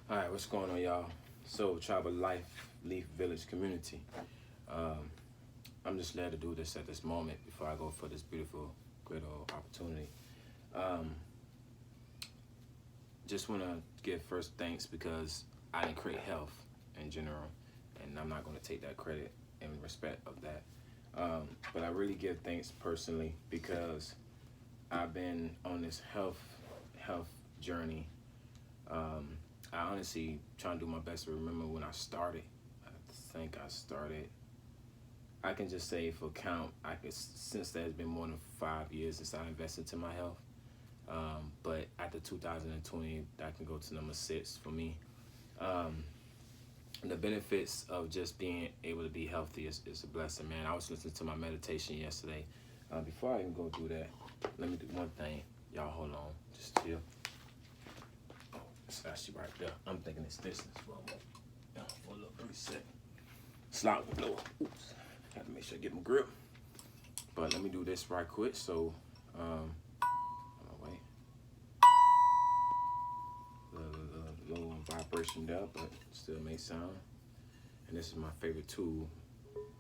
All right, what's going on, y'all? So, Tribal Life Leaf Village community. Um, I'm just glad to do this at this moment before I go for this beautiful, great old opportunity. Um, just want to give first thanks because I didn't create health in general, and I'm not going to take that credit in respect of that. But I really give thanks personally because I've been on this health journey. Um, I honestly trying to do my best to remember when I started. I think I started. I can just say for count, I could since there's been more than 5 years since I invested into my health. But after 2020, that can go to number 6 for me. Um, the benefits of just being able to be healthy is a blessing, man. I was listening to my meditation yesterday. Before I even go do that, let me do one thing. Y'all hold on, just chill. It's actually right there. I'm thinking it's distance for a moment. For a little 30 seconds. Slot the blow. Oops. Have to make sure I get my grip. But let me do this right quick. So, wait. Little vibration there, but still makes sound. And this is my favorite tool.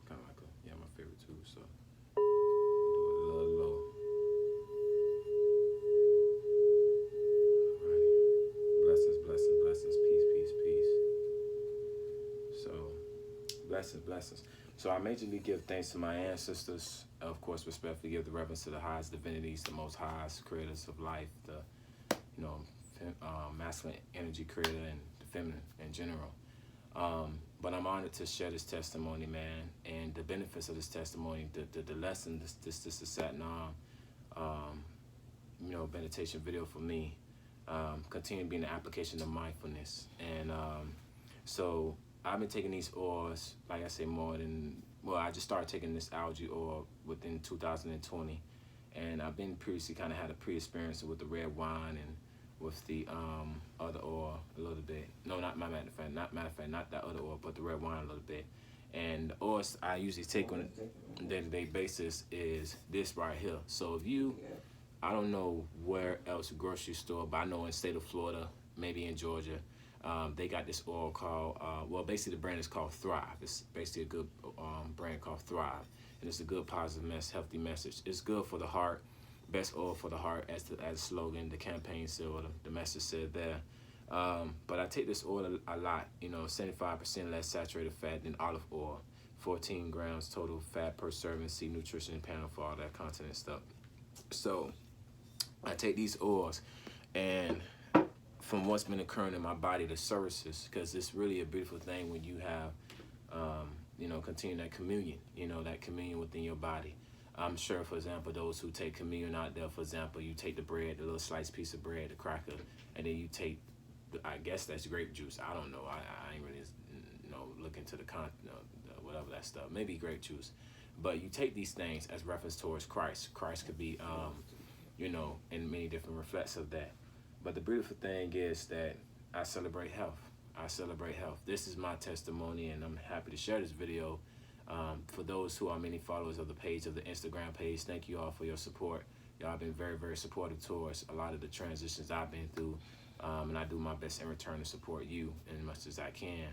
Kind of like my favorite tool. So, do it a little low. Blessings, peace. So, blessings. So I majorly give thanks to my ancestors. Of course, respectfully give the reverence to the highest divinities, the most highest creators of life, the masculine energy creator and the feminine in general. But I'm honored to share this testimony, man, and the benefits of this testimony, the lesson, this is Satnam, meditation video for me. Continue being the application of mindfulness. And so I've been taking these oils, like I say, I just started taking this algae oil within 2020. And I've been previously kind of had a pre-experience with the red wine and with the other oil a little bit. No, not not that other oil, but the red wine a little bit. And the oils I usually take on a day-to-day basis is this right here. So if you I don't know where else grocery store, but I know in the state of Florida, maybe in Georgia, they got this oil called, basically the brand is called Thrive. It's basically a good brand called Thrive. And it's a good, positive, healthy message. It's good for the heart, best oil for the heart, as the slogan, the campaign said, or the message said there. But I take this oil a lot, 75% less saturated fat than olive oil, 14 grams total fat per serving, see nutrition panel for all that content and stuff. So I take these oils, and from what's been occurring in my body, the services, because it's really a beautiful thing when you have, continue that communion within your body. I'm sure, for example, those who take communion out there, for example, you take the bread, the little sliced piece of bread, the cracker, and then you take, I guess that's grape juice. I don't know. I ain't really, look into the whatever that stuff. Maybe grape juice. But you take these things as reference towards Christ. Christ could be, in many different reflects of that. But the beautiful thing is that I celebrate health. This is my testimony, and I'm happy to share this video. For those who are many followers of the page, of the Instagram page, thank you all for your support. Y'all have been very, very supportive towards a lot of the transitions I've been through. And I do my best in return to support you as much as I can.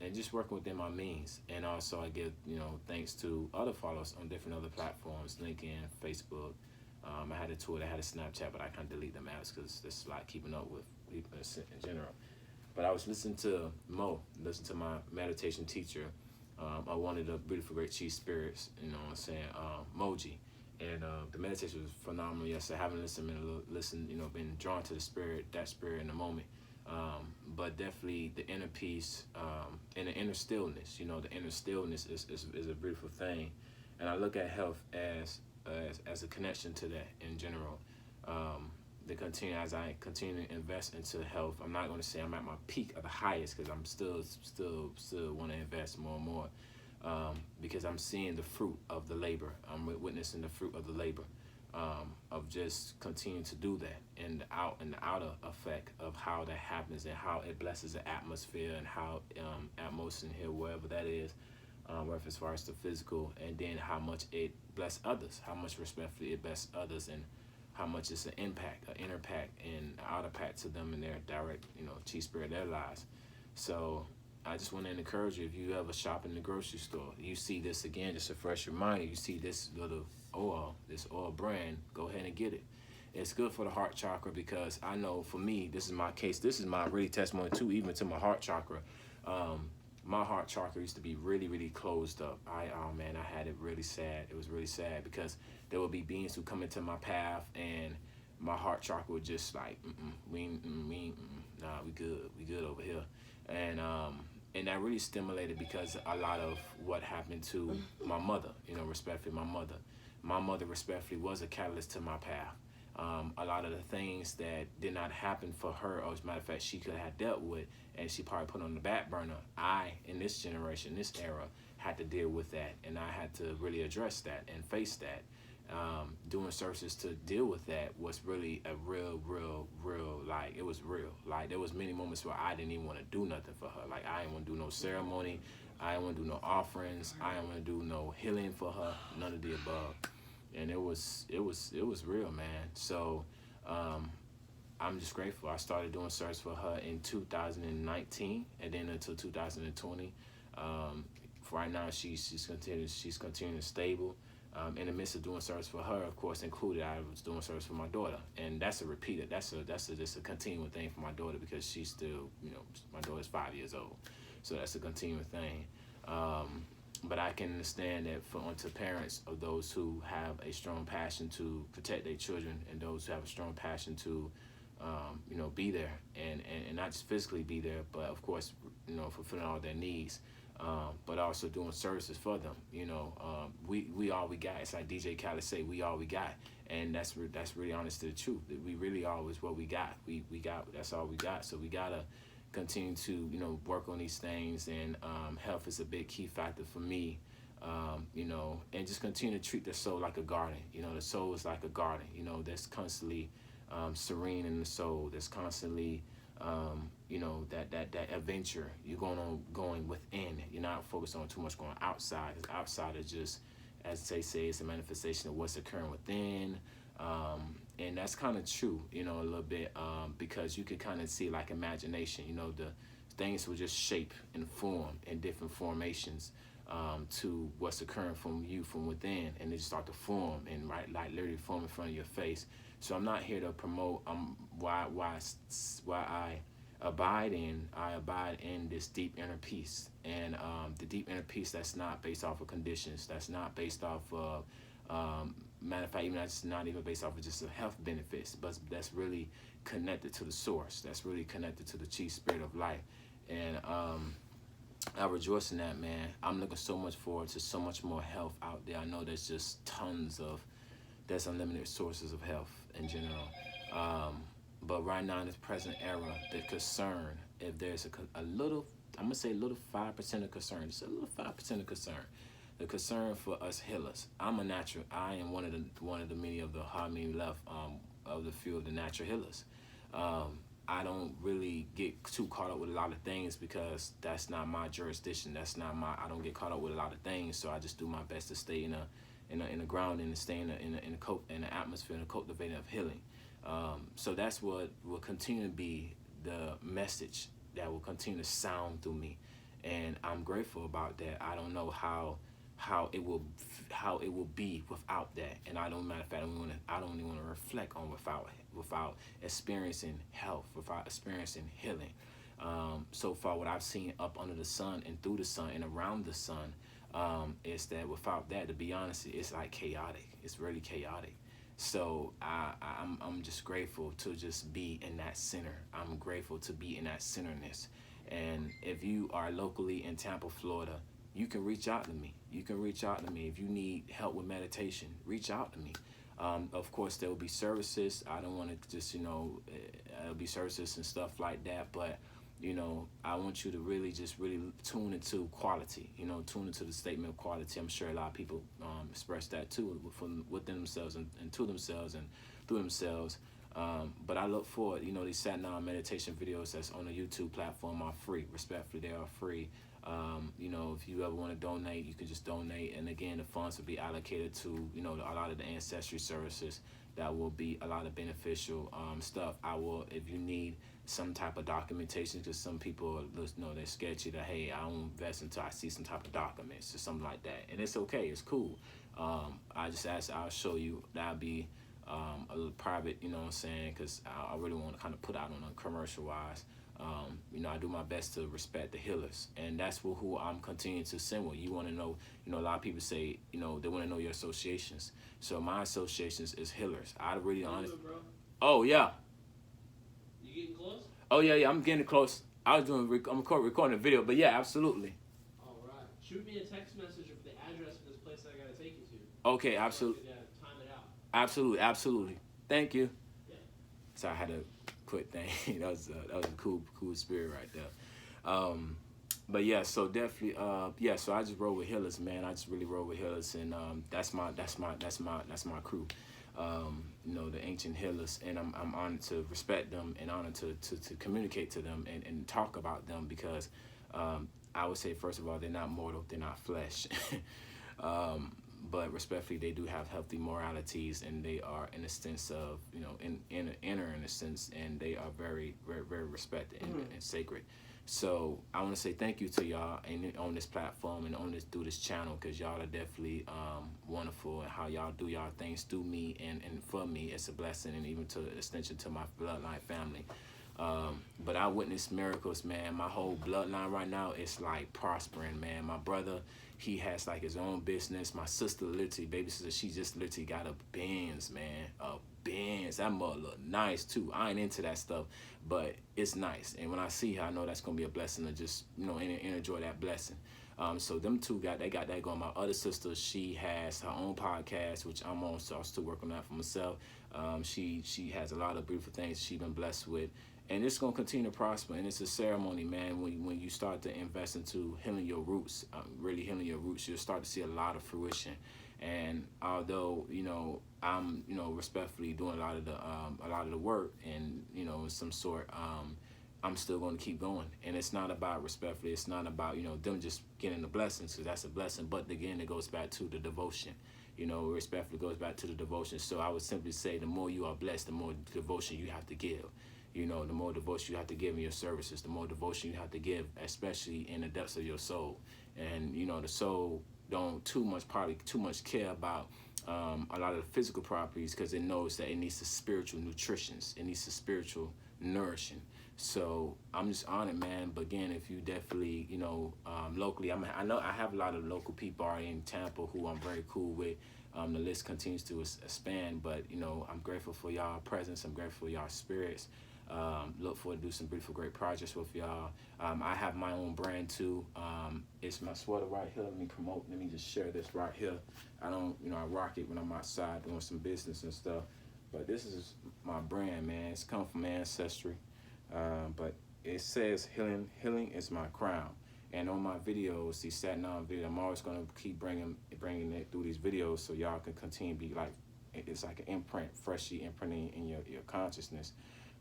And just working within my means. And also I give, thanks to other followers on different other platforms, LinkedIn, Facebook. I had a Twitter, I had a Snapchat, but I can't delete them apps because there's a lot keeping up with people in general. But I was listening to my meditation teacher, one of the beautiful, great chief spirits, Moji. And the meditation was phenomenal yesterday. I haven't listened, been drawn to that spirit in the moment. But definitely the inner peace and the inner stillness. The inner stillness is a beautiful thing. And I look at health as a connection to that in general. As I continue to invest into health, I'm not going to say I'm at my peak of the highest, because I'm still want to invest more and more, because I'm seeing the fruit of the labor. I'm witnessing the fruit of the labor, of just continuing to do that, and the outer effect of how that happens and how it blesses the atmosphere, and how atmosphere in here, wherever that is, whether as far as the physical, and then how much it bless others, how much respectfully it bless others, and how much it's an impact, an inner pact and outer pact to them in their direct, chi spirit, their lives. So I just want to encourage you, if you ever shop in the grocery store, you see this again, just a fresh reminder, you see this little oil, this oil brand, go ahead and get it. It's good for the heart chakra, because I know for me, this is my case, this is my really testimony too, even to my heart chakra. My heart chakra used to be really, really closed up. Oh man, I had it really sad. It was really sad, because there would be beings who come into my path, and my heart chakra would just like, nah, we good over here. And that really stimulated, because a lot of what happened to my mother, respectfully, my mother respectfully was a catalyst to my path. A lot of the things that did not happen for her, or as a matter of fact, she could have dealt with, and she probably put on the back burner, I, in this generation, this era, had to deal with that, and I had to really address that and face that. Doing services to deal with that was really a real, like, it was real. Like, there was many moments where I didn't even want to do nothing for her. Like, I didn't want to do no ceremony, I didn't want to do no offerings, I didn't want to do no healing for her, none of the above. And it was real, man. So I'm just grateful. I started doing service for her in 2019, and then until 2020. For right now, she's continuing stable. In the midst of doing service for her, of course, included, I was doing service for my daughter, and that's a repeater. That's just a continuing thing for my daughter, because she's still, my daughter's 5 years old, so that's a continuing thing. But I can understand that onto parents of those who have a strong passion to protect their children, and those who have a strong passion to, be there, and not just physically be there, but of course, fulfilling all their needs, but also doing services for them. We all we got. It's like DJ Khaled say, we all we got, and that's really honest to the truth. That we really all is what we got. We got. That's all we got. So we gotta continue to work on these things, and health is a big key factor for me. And just continue to treat the soul like a garden. The soul is like a garden. That's constantly serene in the soul. That's constantly that adventure. You're going within. You're not focused on too much going outside. Because outside is just, as they say, it's a manifestation of what's occurring within. And that's kind of true, a little bit, because you could kind of see, like, imagination, the things will just shape and form in different formations to what's occurring from within, and they just start to form, and like literally form in front of your face. So I'm not here to promote why I abide in this deep inner peace, and the deep inner peace that's not based off of conditions, that's not based off of matter of fact, even that's not even based off of just the health benefits, but that's really connected to the source. That's really connected to the chi spirit of life. And I rejoice in that, man. I'm looking so much forward to so much more health out there. I know there's just there's unlimited sources of health in general. But right now in this present era, the concern, if there's a little, I'm going to say a little 5% of concern, just a little 5% of concern. The concern for us healers. I'm a natural. I am one of the many of the many left of the few of the natural healers. I don't really get too caught up with a lot of things, because that's not my jurisdiction. I don't get caught up with a lot of things. So I just do my best to stay in a grounding, and stay in the atmosphere and a cultivating of healing. So that's what will continue to be the message that will continue to sound through me, and I'm grateful about that. I don't know how it will be without that, and I don't even want to reflect on without experiencing health, without experiencing healing. So far, what I've seen up under the sun and through the sun and around the sun, is that without that, to be honest, it's like chaotic. It's really chaotic. So I'm just grateful to just be in that center. I'm grateful to be in that centerness. And if you are locally in Tampa, Florida, you can reach out to me. If you need help with meditation, reach out to me. Of course, there will be services. I don't want to just, there'll be services and stuff like that. But, I want you to really tune into quality, tune into the statement of quality. I'm sure a lot of people express that too within themselves and to themselves and through themselves. But I look forward, these sat-down meditation videos that's on the YouTube platform are free. Respectfully, they are free. If you ever want to donate, you can just donate. And again, the funds will be allocated to, a lot of the ancestry services that will be a lot of beneficial stuff. I will, if you need some type of documentation, because some people, they're sketchy that, hey, I don't invest until I see some type of documents or something like that. And it's okay, it's cool. I just asked, I'll show you. That'll be a little private, you know what I'm saying, because I really want to kind of put out on a commercial wise. I do my best to respect the healers, and that's who I'm continuing to send with. You want to know, a lot of people say, they want to know your associations. So my associations is healers. I really honest. Oh yeah. You getting close? Oh yeah, I'm getting close. I'm recording a video, but yeah, absolutely. All right. Shoot me a text message of the address of this place that I gotta take you to. Okay, absolutely. So time it out. Absolutely. Thank you. Yeah. So I had to quit thing. that was a cool spirit right there. But yeah, so definitely, so I just roll with healers, man. I just really roll with healers, and that's my crew. The ancient healers, and I'm honored to respect them and honored to communicate to them and talk about them, because I would say, first of all, they're not mortal, they're not flesh. But respectfully, they do have healthy moralities, and they are in a sense of, inner in a sense, and they are very, very, very respected and sacred. So I want to say thank you to y'all and on this platform and through this channel, because y'all are definitely wonderful, and how y'all do y'all things through me and for me. It's a blessing, and even to extension to my bloodline family. But I witnessed miracles, man. My whole bloodline right now is like prospering, man. My brother, he has like his own business. My sister, literally, baby sister, she just literally got a Benz, man. A Benz. That mother look nice too. I ain't into that stuff, but it's nice. And when I see her, I know that's gonna be a blessing to just, and enjoy that blessing. So them two got that going. My other sister, she has her own podcast, which I'm on, so I'll still work on that for myself. She has a lot of beautiful things she's been blessed with. And it's going to continue to prosper. And it's a ceremony, man. When you start to invest into healing your roots, really healing your roots, you'll start to see a lot of fruition. And although, I'm, respectfully doing a lot of the work, and, in some sort, I'm still going to keep going. And it's not about, respectfully, it's not about, them just getting the blessings, because that's a blessing. But again, it goes back to the devotion. Respectfully goes back to the devotion. So I would simply say, the more you are blessed, the more devotion you have to give. The more devotion you have to give in your services, the more devotion you have to give, especially in the depths of your soul. And, the soul don't too much care about a lot of the physical properties, because it knows that it needs the spiritual nutrition. It needs the spiritual nourishing. So I'm just honored, man. But again, if you definitely, locally, I know I have a lot of local people already in Tampa who I'm very cool with. The list continues to expand, but, I'm grateful for y'all presence. I'm grateful for y'all spirits. Look forward to do some beautiful, great projects with y'all. I have my own brand too. It's my sweater right here. Let me just share this right here. I rock it when I'm outside doing some business and stuff. But this is my brand, man. It's come from ancestry. But it says healing is my crown. And on my videos, these Staten Island videos, I'm always gonna keep bringing it through these videos, so y'all can continue to be like, it's like an imprint, freshly imprinting in your consciousness.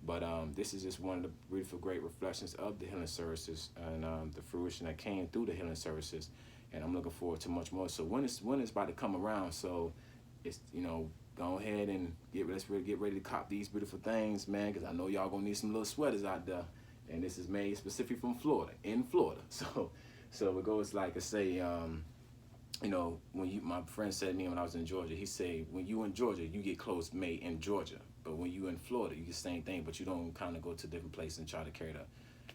But this is just one of the beautiful, great reflections of the healing services and the fruition that came through the healing services. And I'm looking forward to much more. So when it's about to come around, so it's, go ahead and let's really get ready to cop these beautiful things, man, because I know y'all gonna need some little sweaters out there. And this is made specifically from Florida, in Florida. So it goes like I say, when my friend said to me when I was in Georgia, he said, when you in Georgia, you get clothes made in Georgia. But when you in Florida, you get the same thing, but you don't kind of go to different places and try to carry the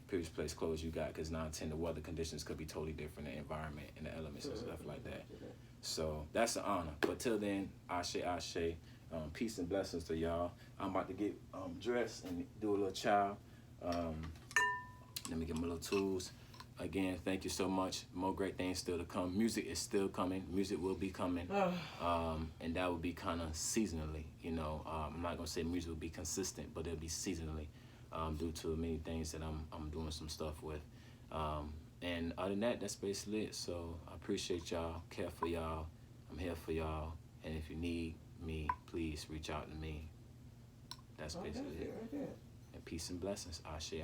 previous place clothes you got, because 9 10 the weather conditions could be totally different, the environment and the elements and stuff like that. So that's an honor. But till then, ashe. Peace and blessings to y'all. I'm about to get dressed and do a little chow. Let me get my little tools. Again, thank you so much. More great things still to come. Music is still coming. Music will be coming. And that will be kind of seasonally, I'm not going to say music will be consistent, but it'll be seasonally due to many things that I'm doing some stuff with. And other than that, that's basically it. So I appreciate y'all. Care for y'all. I'm here for y'all. And if you need me, please reach out to me. That's basically it. And peace and blessings. Ashe.